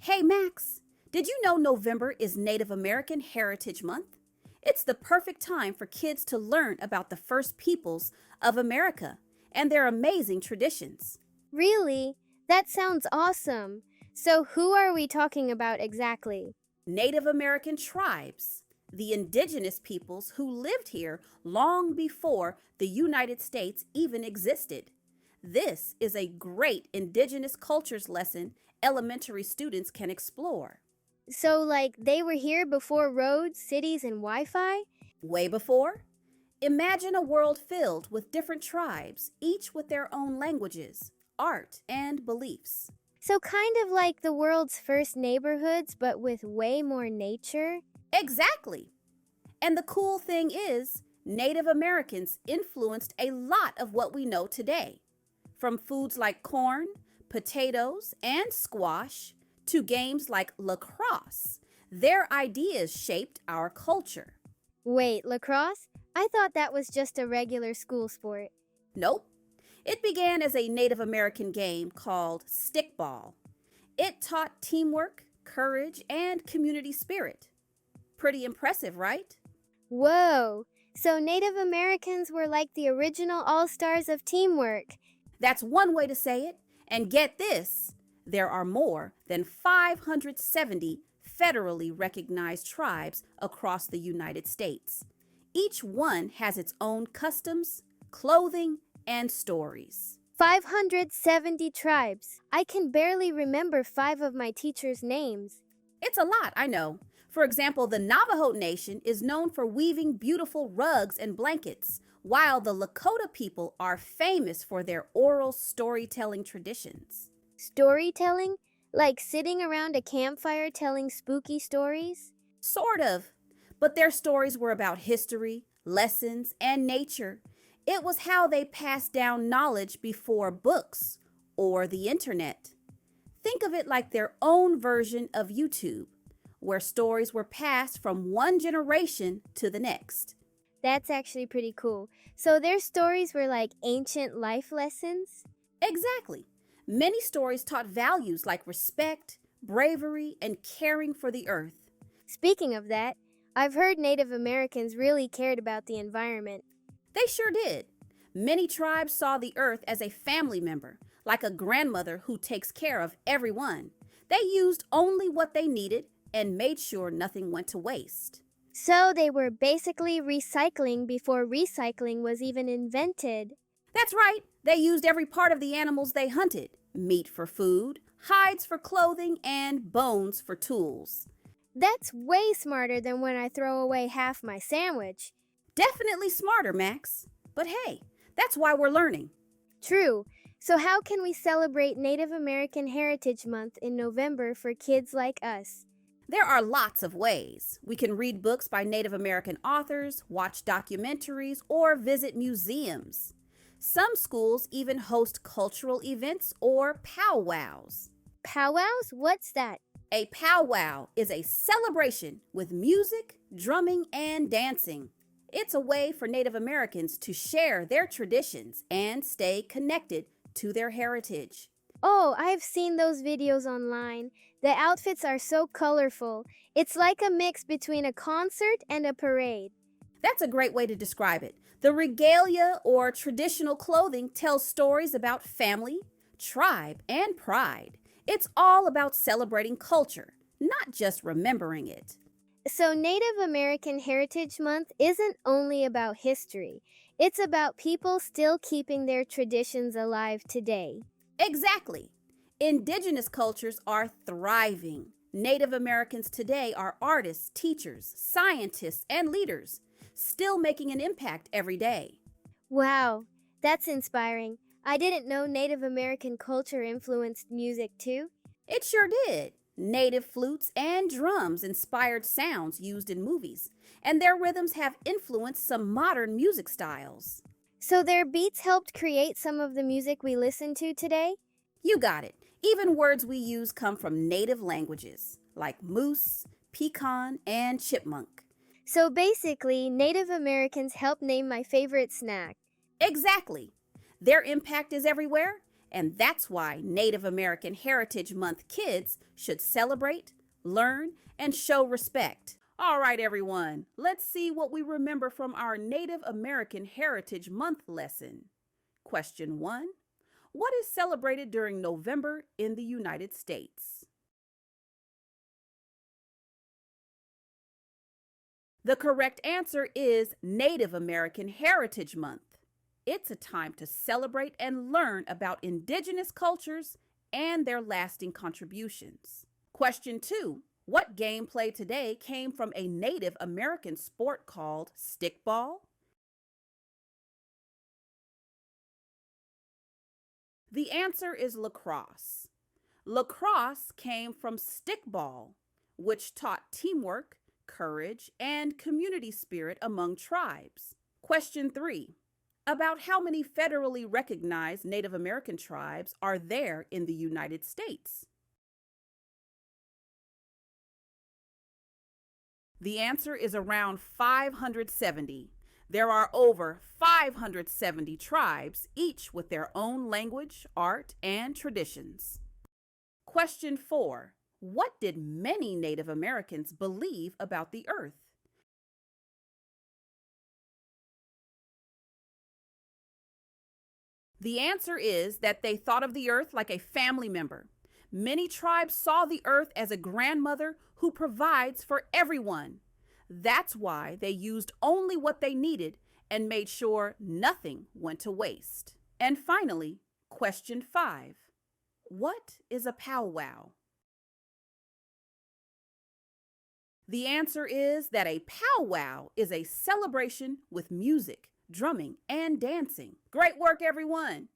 Hey Max, did you know November is Native American Heritage Month? It's the perfect time for kids to learn about the first peoples of America and their amazing traditions. Really? That sounds awesome. So, who are we talking about exactly? Native American tribes, the indigenous peoples who lived here long before the United States even existed. This is a great Indigenous Cultures lesson elementary students can explore. So, they were here before roads, cities, and Wi Fi? Way before, imagine a world filled with different tribes, each with their own languages, art, and beliefs. So, kind of like the world's first neighborhoods, but with way more nature? Exactly. And the cool thing is, Native Americans influenced a lot of what we know today, from foods like corn, potatoes, and squash to games like lacrosse. Their ideas shaped our culture. Wait, lacrosse? I thought that was just a regular school sport. Nope. It began as a Native American game called stickball. It taught teamwork, courage, and community spirit. Pretty impressive, right? Whoa! So, Native Americans were like the original all stars of teamwork. That's one way to say it. And get this, there are more than 570 federally recognized tribes across the United States. Each one has its own customs, clothing, and stories. 570 tribes. I can barely remember five of my teacher's names. It's a lot, I know. For example, the Navajo Nation is known for weaving beautiful rugs and blankets, while the Lakota people are famous for their oral storytelling traditions. Storytelling? Like sitting around a campfire telling spooky stories? Sort of, but their stories were about history, lessons, and nature. It was how they passed down knowledge before books or the internet. Think of it like their own version of YouTube, where stories were passed from one generation to the next. That's actually pretty cool. So their stories were like ancient life lessons? Exactly. Many stories taught values like respect, bravery, and caring for the earth. Speaking of that, I've heard Native Americans really cared about the environment. They sure did. Many tribes saw the earth as a family member, like a grandmother who takes care of everyone. They used only what they needed and made sure nothing went to waste. So they were basically recycling before recycling was even invented. That's right, they used every part of the animals they hunted: meat for food, hides for clothing, and bones for tools. That's way smarter than when I throw away half my sandwich. Definitely smarter, Max. But hey, that's why we're learning. True. So how can we celebrate Native American Heritage Month in November for kids like us? There are lots of ways. We can read books by Native American authors, watch documentaries, or visit museums. Some schools even host cultural events or powwows. Powwows? What's that? A powwow is a celebration with music, drumming, and dancing. It's a way for Native Americans to share their traditions and stay connected to their heritage. Oh, I've seen those videos online. The outfits are so colorful. It's like a mix between a concert and a parade. That's a great way to describe it. The regalia or traditional clothing tells stories about family, tribe, and pride. It's all about celebrating culture, not just remembering it. So, Native American Heritage Month isn't only about history, it's about people still keeping their traditions alive today. Exactly. Indigenous cultures are thriving. Native Americans today are artists, teachers, scientists, and leaders, still making an impact every day. Wow, that's inspiring. I didn't know Native American culture influenced music too. It sure did. Native flutes and drums inspired sounds used in movies, and their rhythms have influenced some modern music styles. So, their beats helped create some of the music we listen to today? You got it. Even words we use come from native languages, like moose, pecan, and chipmunk. So, basically, Native Americans helped name my favorite snack. Exactly. Their impact is everywhere, And that's why Native American Heritage Month kids should celebrate, learn, and show respect. All right, everyone, let's see what we remember from our Native American Heritage Month lesson. Question 1. What is celebrated during November in the United States? The correct answer is Native American Heritage Month. It's a time to celebrate and learn about indigenous cultures and their lasting contributions. Question 2. What game played today came from a Native American sport called stickball? The answer is lacrosse. Lacrosse came from stickball, which taught teamwork, courage, and community spirit among tribes. Question 3. About how many federally recognized Native American tribes are there in the United States? The answer is around 570. There are over 570 tribes, each with their own language, art, and traditions. Question 4. What did many Native Americans believe about the earth? The answer is that they thought of the earth like a family member. Many tribes saw the earth as a grandmother who provides for everyone. That's why they used only what they needed and made sure nothing went to waste. And finally, question 5. What is a powwow? The answer is that a powwow is a celebration with music, drumming, and dancing. Great work, everyone!